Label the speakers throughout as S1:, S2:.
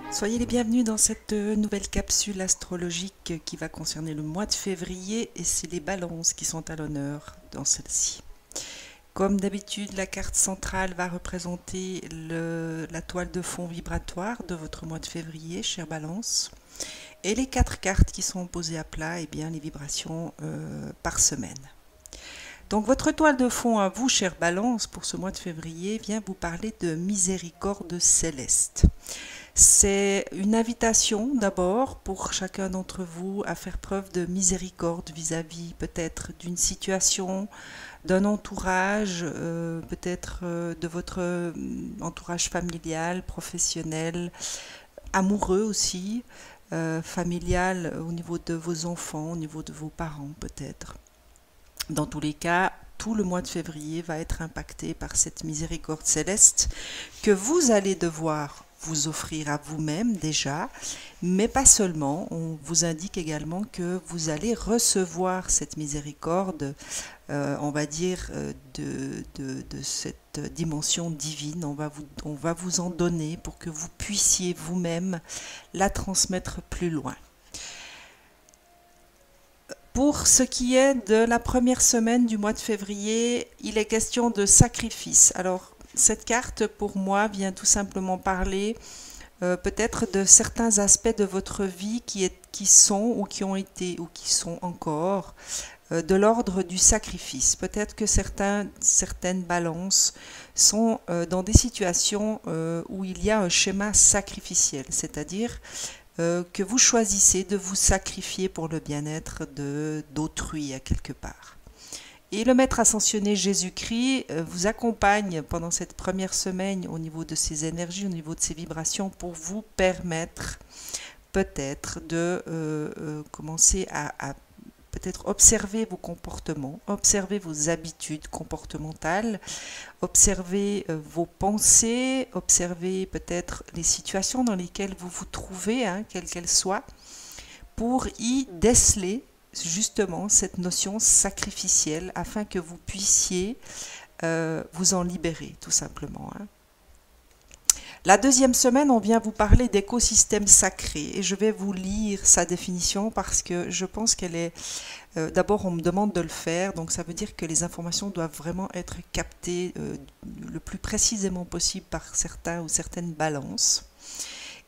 S1: Soyez les bienvenus dans cette nouvelle capsule astrologique qui va concerner le mois de février et c'est les balances qui sont à l'honneur dans celle-ci. Comme d'habitude, la carte centrale va représenter la toile de fond vibratoire de votre mois de février, chère Balance. Et les 4 cartes qui sont posées à plat, eh bien, les vibrations par semaine. Donc votre toile de fond à vous, chère Balance, pour ce mois de février, vient vous parler de miséricorde céleste. C'est une invitation d'abord pour chacun d'entre vous à faire preuve de miséricorde vis-à-vis peut-être d'une situation, d'un entourage, peut-être de votre entourage familial, professionnel, amoureux aussi, familial au niveau de vos enfants, au niveau de vos parents peut-être. Dans tous les cas, tout le mois de février va être impacté par cette miséricorde céleste que vous allez devoir vous offrir à vous-même déjà, mais pas seulement. On vous indique également que vous allez recevoir cette miséricorde, on va dire, de cette dimension divine. On va vous en donner pour que vous puissiez vous-même la transmettre plus loin. Pour ce qui est de la première semaine du mois de février, il est question de sacrifice. Alors, cette carte, pour moi, vient tout simplement parler peut-être de certains aspects de votre vie qui sont ou qui ont été ou qui sont encore de l'ordre du sacrifice. Peut-être que certaines balances sont dans des situations où il y a un schéma sacrificiel, c'est-à-dire que vous choisissez de vous sacrifier pour le bien-être d'autrui à quelque part. Et le maître ascensionné Jésus-Christ vous accompagne pendant cette première semaine au niveau de ses énergies, au niveau de ses vibrations, pour vous permettre peut-être de commencer à peut-être observer vos comportements, observer vos habitudes comportementales, observer vos pensées, observer peut-être les situations dans lesquelles vous vous trouvez, quelles qu'elles soient, pour y déceler justement cette notion sacrificielle afin que vous puissiez vous en libérer tout simplement. La deuxième semaine, on vient vous parler d'écosystème sacré et je vais vous lire sa définition parce que je pense qu'elle est... D'abord, on me demande de le faire, donc ça veut dire que les informations doivent vraiment être captées le plus précisément possible par certains ou certaines balances.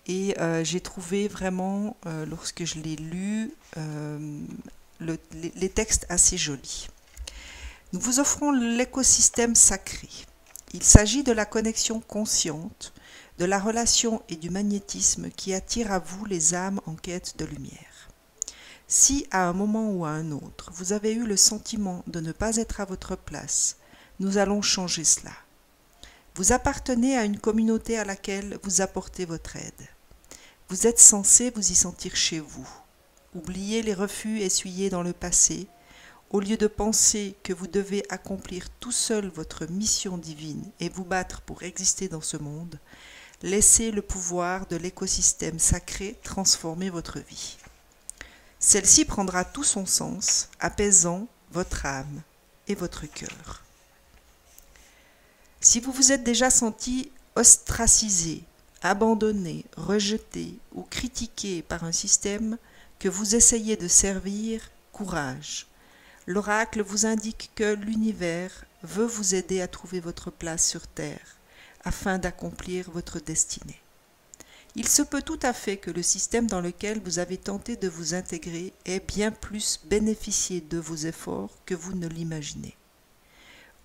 S1: Et j'ai trouvé vraiment, lorsque je l'ai lu, les textes assez jolis. Nous vous offrons l'écosystème sacré. Il s'agit de la connexion consciente, de la relation et du magnétisme qui attire à vous les âmes en quête de lumière. Si, à un moment ou à un autre, vous avez eu le sentiment de ne pas être à votre place, nous allons changer cela. Vous appartenez à une communauté à laquelle vous apportez votre aide. Vous êtes censé vous y sentir chez vous. Oubliez les refus essuyés dans le passé. Au lieu de penser que vous devez accomplir tout seul votre mission divine et vous battre pour exister dans ce monde, laissez le pouvoir de l'écosystème sacré transformer votre vie. Celle-ci prendra tout son sens, apaisant votre âme et votre cœur. Si vous vous êtes déjà senti ostracisé, abandonné, rejeté ou critiqué par un système que vous essayez de servir, courage. L'oracle vous indique que l'univers veut vous aider à trouver votre place sur Terre afin d'accomplir votre destinée. Il se peut tout à fait que le système dans lequel vous avez tenté de vous intégrer ait bien plus bénéficié de vos efforts que vous ne l'imaginez.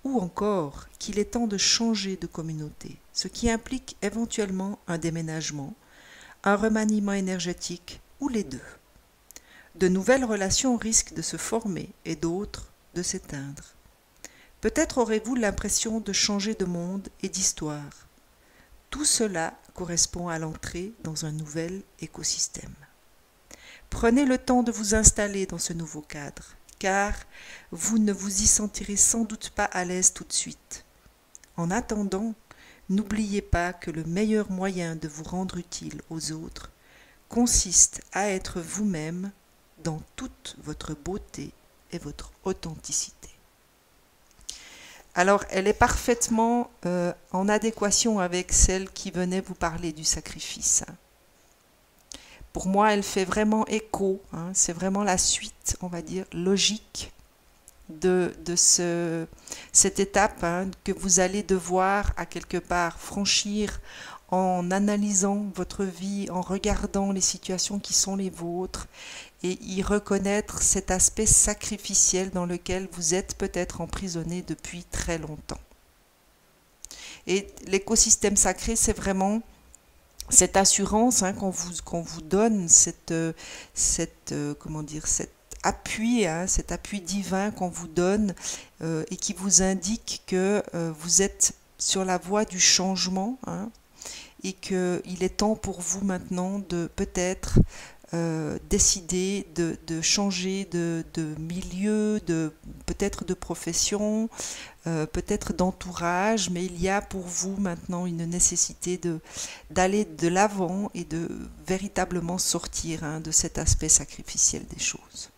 S1: Ou encore qu'il est temps de changer de communauté, ce qui implique éventuellement un déménagement, un remaniement énergétique ou les deux. De nouvelles relations risquent de se former et d'autres de s'éteindre. Peut-être aurez-vous l'impression de changer de monde et d'histoire. Tout cela correspond à l'entrée dans un nouvel écosystème. Prenez le temps de vous installer dans ce nouveau cadre, car vous ne vous y sentirez sans doute pas à l'aise tout de suite. En attendant, n'oubliez pas que le meilleur moyen de vous rendre utile aux autres consiste à être vous-même dans toute votre beauté et votre authenticité. Alors, elle est parfaitement en adéquation avec celle qui venait vous parler du sacrifice. Pour moi, elle fait vraiment écho, hein, c'est vraiment la suite, on va dire, logique de cette étape, hein, que vous allez devoir à quelque part franchir en analysant votre vie, en regardant les situations qui sont les vôtres et y reconnaître cet aspect sacrificiel dans lequel vous êtes peut-être emprisonné depuis très longtemps. Et l'écosystème sacré, c'est vraiment cette assurance, hein, qu'on vous donne, comment dire, cet appui, hein, cet appui divin qu'on vous donne et qui vous indique que vous êtes sur la voie du changement, hein, et qu'il est temps pour vous maintenant de peut-être décider de changer de milieu, peut-être de profession, peut-être d'entourage, mais il y a pour vous maintenant une nécessité d'aller de l'avant et de véritablement sortir, hein, de cet aspect sacrificiel des choses.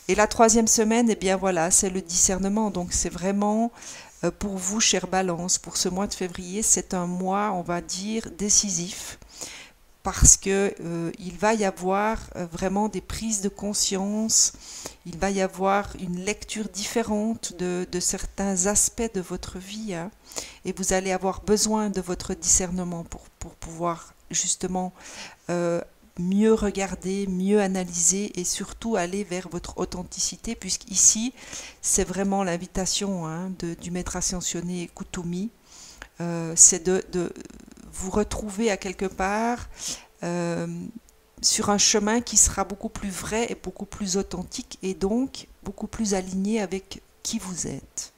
S1: Et la troisième semaine, eh bien voilà, c'est le discernement. Donc c'est vraiment pour vous, chère Balance, pour ce mois de février, c'est un mois, on va dire, décisif, parce que il va y avoir vraiment des prises de conscience, il va y avoir une lecture différente de certains aspects de votre vie, hein, et vous allez avoir besoin de votre discernement pour pouvoir justement mieux regarder, mieux analyser et surtout aller vers votre authenticité, puisqu'ici c'est vraiment l'invitation, hein, du maître ascensionné Kuthumi, c'est de vous retrouver à quelque part sur un chemin qui sera beaucoup plus vrai et beaucoup plus authentique et donc beaucoup plus aligné avec qui vous êtes.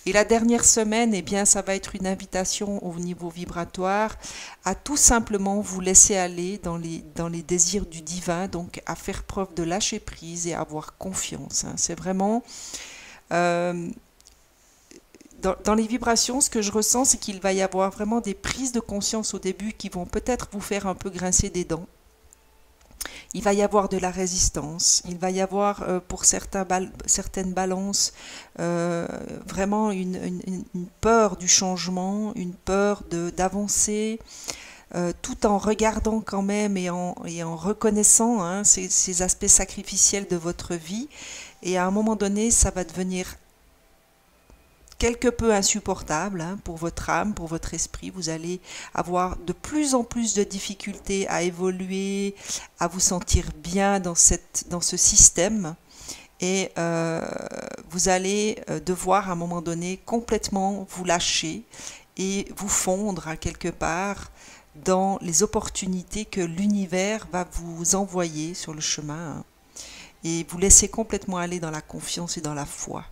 S1: Et la dernière semaine, eh bien, ça va être une invitation au niveau vibratoire à tout simplement vous laisser aller dans les désirs du divin, donc à faire preuve de lâcher prise et à avoir confiance, hein. C'est vraiment... Dans les vibrations, ce que je ressens, c'est qu'il va y avoir vraiment des prises de conscience au début qui vont peut-être vous faire un peu grincer des dents. Il va y avoir de la résistance, il va y avoir pour certaines balances vraiment une peur du changement, une peur d'avancer, tout en regardant quand même et en reconnaissant, hein, ces aspects sacrificiels de votre vie. Et à un moment donné, ça va devenir quelque peu insupportable, hein, pour votre âme, pour votre esprit. Vous allez avoir de plus en plus de difficultés à évoluer, à vous sentir bien dans ce système. Et vous allez devoir à un moment donné complètement vous lâcher et vous fondre à quelque part dans les opportunités que l'univers va vous envoyer sur le chemin, hein, et vous laisser complètement aller dans la confiance et dans la foi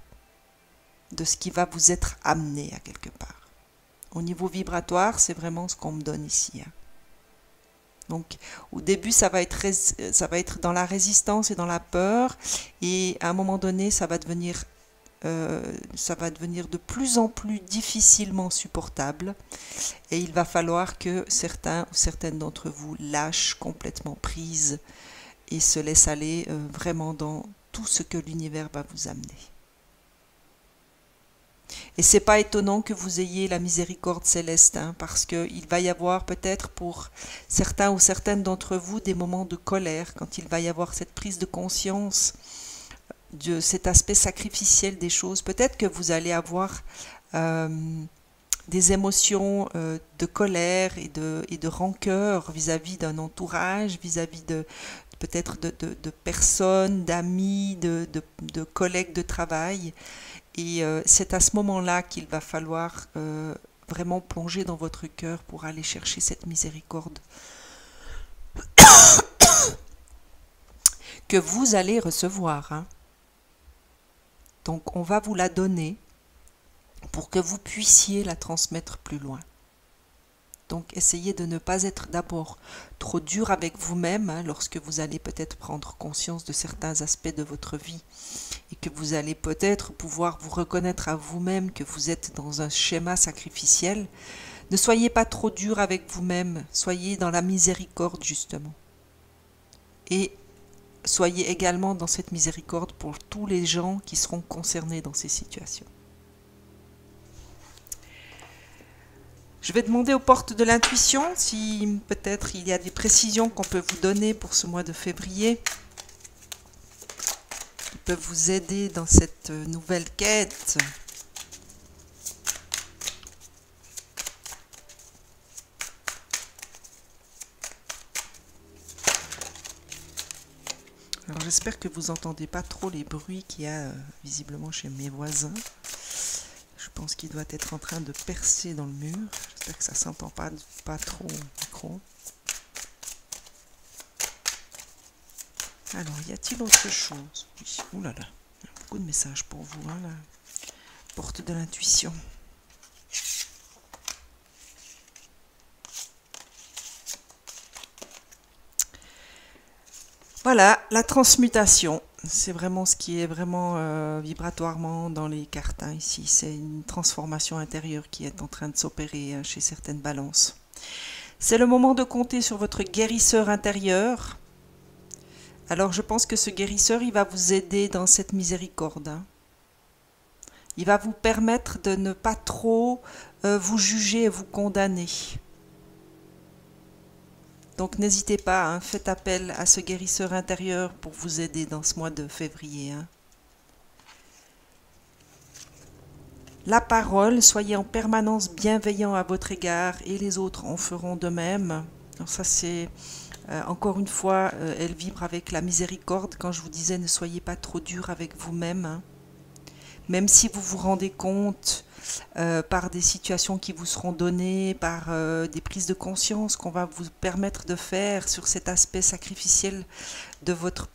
S1: de ce qui va vous être amené à quelque part. Au niveau vibratoire, c'est vraiment ce qu'on me donne ici, hein. Donc au début, ça va être dans la résistance et dans la peur, et à un moment donné, ça va devenir de plus en plus difficilement supportable, et il va falloir que certains ou certaines d'entre vous lâchent complètement prise et se laissent aller vraiment dans tout ce que l'univers va vous amener. Et c'est pas étonnant que vous ayez la miséricorde céleste, hein, parce qu'il va y avoir peut-être pour certains ou certaines d'entre vous des moments de colère, quand il va y avoir cette prise de conscience de cet aspect sacrificiel des choses. Peut-être que vous allez avoir des émotions de colère et de rancœur vis-à-vis d'un entourage, vis-à-vis peut-être de personnes, d'amis, de collègues de travail. Et c'est à ce moment-là qu'il va falloir vraiment plonger dans votre cœur pour aller chercher cette miséricorde que vous allez recevoir, hein. Donc on va vous la donner pour que vous puissiez la transmettre plus loin. Donc essayez de ne pas être d'abord trop dur avec vous-même, hein, lorsque vous allez peut-être prendre conscience de certains aspects de votre vie et que vous allez peut-être pouvoir vous reconnaître à vous-même que vous êtes dans un schéma sacrificiel. Ne soyez pas trop dur avec vous-même, soyez dans la miséricorde justement. Et soyez également dans cette miséricorde pour tous les gens qui seront concernés dans ces situations. Je vais demander aux portes de l'intuition si peut-être il y a des précisions qu'on peut vous donner pour ce mois de février. Qui peuvent vous aider dans cette nouvelle quête. Alors j'espère que vous n'entendez pas trop les bruits qu'il y a visiblement chez mes voisins. Je pense qu'il doit être en train de percer dans le mur. J'espère que ça ne s'entend pas trop au micro. Alors, y a-t-il autre chose? Oui, ouh là là, il y a beaucoup de messages pour vous, hein, la porte de l'intuition. Voilà, la transmutation. C'est vraiment ce qui est vraiment vibratoirement dans les cartes hein, ici. C'est une transformation intérieure qui est en train de s'opérer hein, chez certaines balances. C'est le moment de compter sur votre guérisseur intérieur. Alors je pense que ce guérisseur, il va vous aider dans cette miséricorde. Hein. Il va vous permettre de ne pas trop vous juger et vous condamner. Donc n'hésitez pas, hein, faites appel à ce guérisseur intérieur pour vous aider dans ce mois de février. Hein. La parole, soyez en permanence bienveillant à votre égard et les autres en feront de même. Alors ça c'est, encore une fois, elle vibre avec la miséricorde. Quand je vous disais ne soyez pas trop dur avec vous-même. Hein. Même si vous vous rendez compte par des situations qui vous seront données, par des prises de conscience qu'on va vous permettre de faire sur cet aspect sacrificiel de votre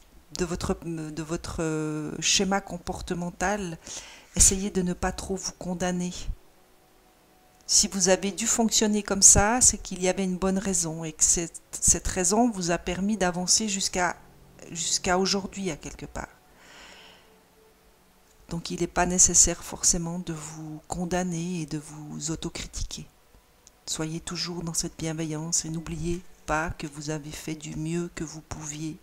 S1: schéma comportemental, essayez de ne pas trop vous condamner. Si vous avez dû fonctionner comme ça, c'est qu'il y avait une bonne raison et que cette raison vous a permis d'avancer jusqu'à aujourd'hui à quelque part. Donc il n'est pas nécessaire forcément de vous condamner et de vous autocritiquer. Soyez toujours dans cette bienveillance et n'oubliez pas que vous avez fait du mieux que vous pouviez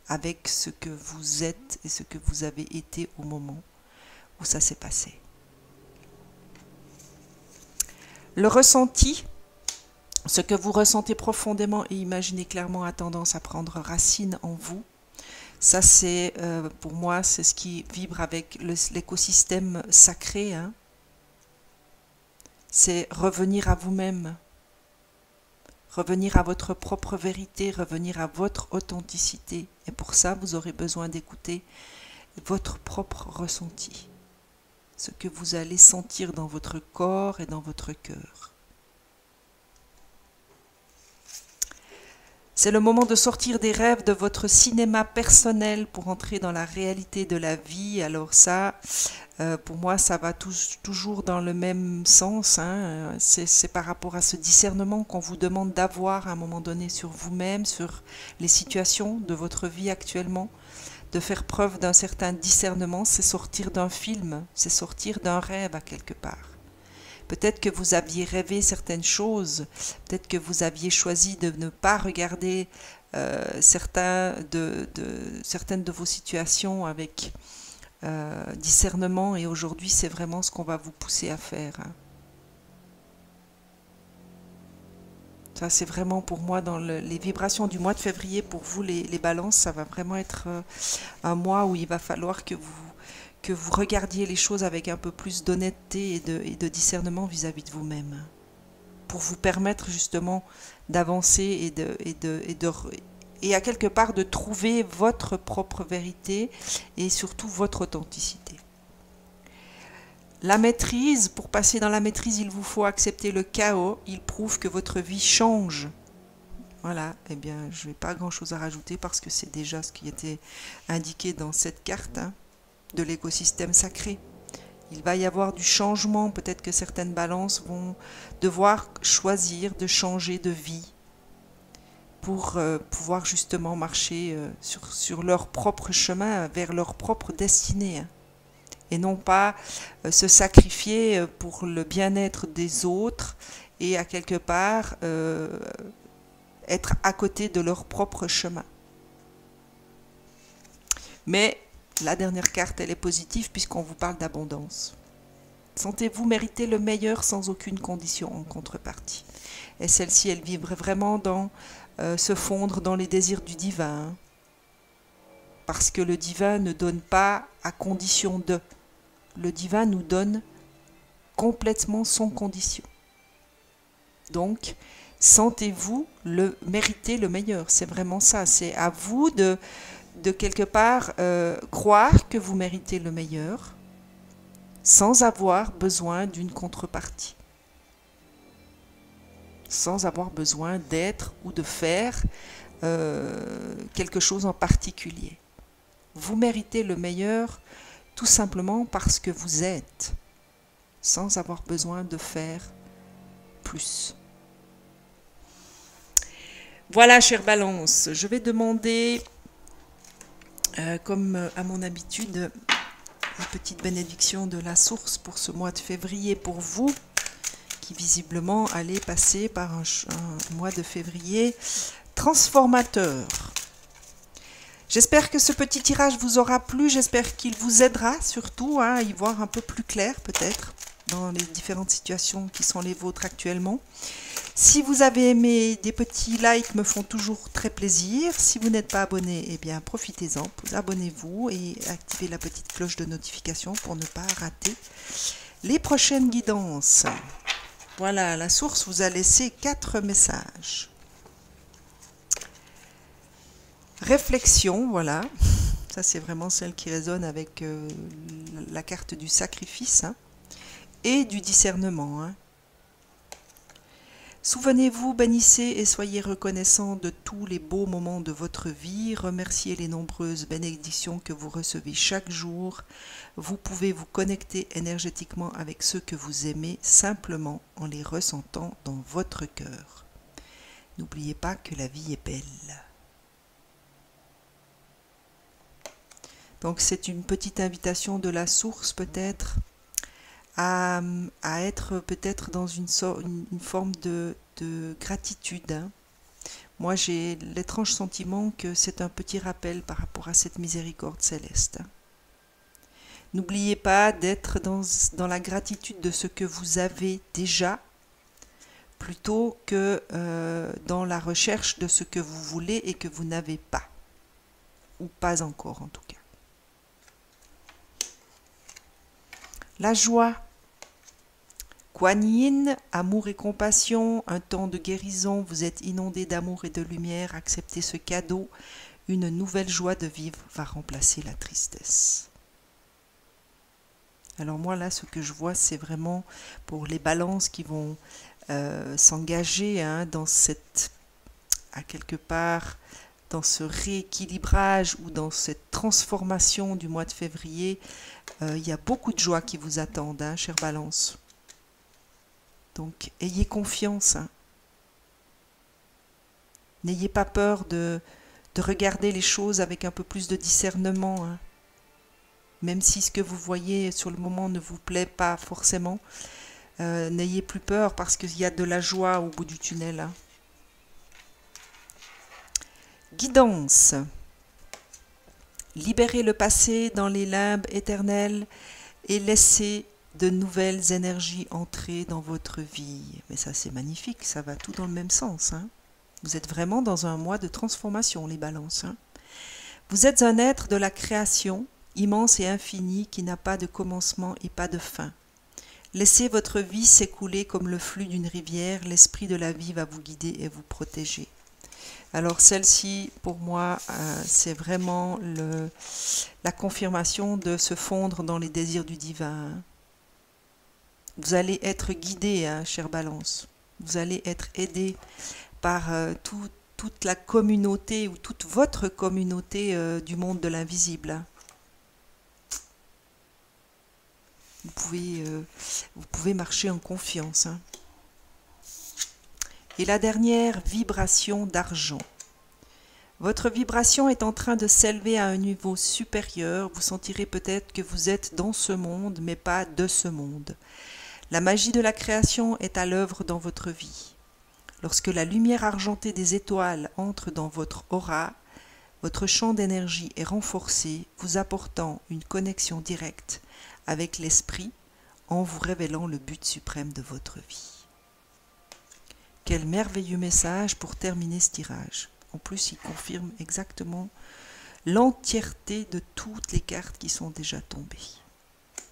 S1: avec ce que vous êtes et ce que vous avez été au moment où ça s'est passé. Le ressenti, ce que vous ressentez profondément et imaginez clairement a tendance à prendre racine en vous. Ça, c'est, pour moi, c'est ce qui vibre avec l'écosystème sacré. Hein. C'est revenir à vous-même, revenir à votre propre vérité, revenir à votre authenticité. Et pour ça, vous aurez besoin d'écouter votre propre ressenti, ce que vous allez sentir dans votre corps et dans votre cœur. C'est le moment de sortir des rêves de votre cinéma personnel pour entrer dans la réalité de la vie. Alors ça, pour moi, ça va toujours dans le même sens. Hein. C'est par rapport à ce discernement qu'on vous demande d'avoir à un moment donné sur vous-même, sur les situations de votre vie actuellement. De faire preuve d'un certain discernement, c'est sortir d'un film, c'est sortir d'un rêve à quelque part. Peut-être que vous aviez rêvé certaines choses, peut-être que vous aviez choisi de ne pas regarder certaines de vos situations avec discernement et aujourd'hui c'est vraiment ce qu'on va vous pousser à faire. Hein. Ça c'est vraiment pour moi dans les vibrations du mois de février, pour vous les balances, ça va vraiment être un mois où il va falloir que vous regardiez les choses avec un peu plus d'honnêteté et de discernement vis-à-vis de vous-même, pour vous permettre justement d'avancer et à quelque part de trouver votre propre vérité et surtout votre authenticité. La maîtrise, pour passer dans la maîtrise, il vous faut accepter le chaos, il prouve que votre vie change. Voilà, eh bien je n'ai pas grand-chose à rajouter parce que c'est déjà ce qui était indiqué dans cette carte, hein, de l'écosystème sacré. Il va y avoir du changement, peut-être que certaines balances vont devoir choisir de changer de vie pour pouvoir justement marcher sur leur propre chemin, vers leur propre destinée, hein, et non pas se sacrifier pour le bien-être des autres et à quelque part être à côté de leur propre chemin. Mais la dernière carte, elle est positive puisqu'on vous parle d'abondance. Sentez-vous mériter le meilleur sans aucune condition en contrepartie. Et celle-ci, elle vibre vraiment dans se fondre dans les désirs du divin. Hein. Parce que le divin ne donne pas à condition de. Le divin nous donne complètement sans condition. Donc, sentez-vous mériter le meilleur. C'est vraiment ça. C'est à vous de quelque part croire que vous méritez le meilleur sans avoir besoin d'une contrepartie. Sans avoir besoin d'être ou de faire quelque chose en particulier. Vous méritez le meilleur tout simplement parce que vous êtes, sans avoir besoin de faire plus. Voilà, chère Balance, je vais demander, comme à mon habitude, la petite bénédiction de la source pour ce mois de février pour vous, qui visiblement allez passer par un mois de février transformateur. J'espère que ce petit tirage vous aura plu, j'espère qu'il vous aidera surtout à y voir un peu plus clair peut-être dans les différentes situations qui sont les vôtres actuellement. Si vous avez aimé, des petits likes me font toujours très plaisir. Si vous n'êtes pas abonné, eh bien profitez-en, abonnez-vous et activez la petite cloche de notification pour ne pas rater les prochaines guidances. Voilà, la source vous a laissé 4 messages. Réflexion, voilà, ça c'est vraiment celle qui résonne avec la carte du sacrifice hein, et du discernement. Hein. Souvenez-vous, bénissez et soyez reconnaissants de tous les beaux moments de votre vie. Remerciez les nombreuses bénédictions que vous recevez chaque jour. Vous pouvez vous connecter énergétiquement avec ceux que vous aimez simplement en les ressentant dans votre cœur. N'oubliez pas que la vie est belle. Donc c'est une petite invitation de la source peut-être à être peut-être dans une forme de gratitude. Hein. Moi j'ai l'étrange sentiment que c'est un petit rappel par rapport à cette miséricorde céleste. Hein. N'oubliez pas d'être dans la gratitude de ce que vous avez déjà, plutôt que dans la recherche de ce que vous voulez et que vous n'avez pas, ou pas encore en tout cas. La joie, Kuan Yin, amour et compassion, un temps de guérison, vous êtes inondé d'amour et de lumière, acceptez ce cadeau, une nouvelle joie de vivre va remplacer la tristesse. Alors moi là, ce que je vois, c'est vraiment pour les balances qui vont s'engager hein, dans cette, à quelque part, dans ce rééquilibrage ou dans cette transformation du mois de février. Il y a beaucoup de joie qui vous attendent, hein, chère Balance. Donc, ayez confiance. Hein. N'ayez pas peur de regarder les choses avec un peu plus de discernement. Hein. Même si ce que vous voyez sur le moment ne vous plaît pas forcément, n'ayez plus peur parce qu'il y a de la joie au bout du tunnel. Hein. Guidance. Libérez le passé dans les limbes éternels et laissez de nouvelles énergies entrer dans votre vie. Mais ça c'est magnifique, ça va tout dans le même sens. Hein. Vous êtes vraiment dans un mois de transformation, les balances. Hein. Vous êtes un être de la création, immense et infini, qui n'a pas de commencement et pas de fin. Laissez votre vie s'écouler comme le flux d'une rivière, l'esprit de la vie va vous guider et vous protéger. Alors celle-ci, pour moi, c'est vraiment la confirmation de se fondre dans les désirs du divin. Vous allez être guidé, hein, chère Balance. Vous allez être aidé par toute la communauté ou toute votre communauté du monde de l'invisible. Vous pouvez marcher en confiance. Hein. Et la dernière, vibration d'argent. Votre vibration est en train de s'élever à un niveau supérieur. Vous sentirez peut-être que vous êtes dans ce monde, mais pas de ce monde. La magie de la création est à l'œuvre dans votre vie. Lorsque la lumière argentée des étoiles entre dans votre aura, votre champ d'énergie est renforcé, vous apportant une connexion directe avec l'esprit, en vous révélant le but suprême de votre vie. Quel merveilleux message pour terminer ce tirage. En plus, il confirme exactement l'entièreté de toutes les cartes qui sont déjà tombées.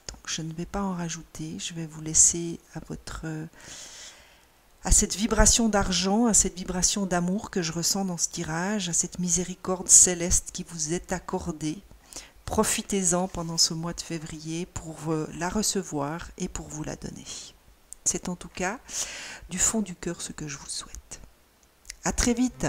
S1: Donc, je ne vais pas en rajouter, je vais vous laisser à cette vibration d'argent, à cette vibration d'amour que je ressens dans ce tirage, à cette miséricorde céleste qui vous est accordée. Profitez-en pendant ce mois de février pour la recevoir et pour vous la donner. C'est en tout cas du fond du cœur ce que je vous souhaite. À très vite!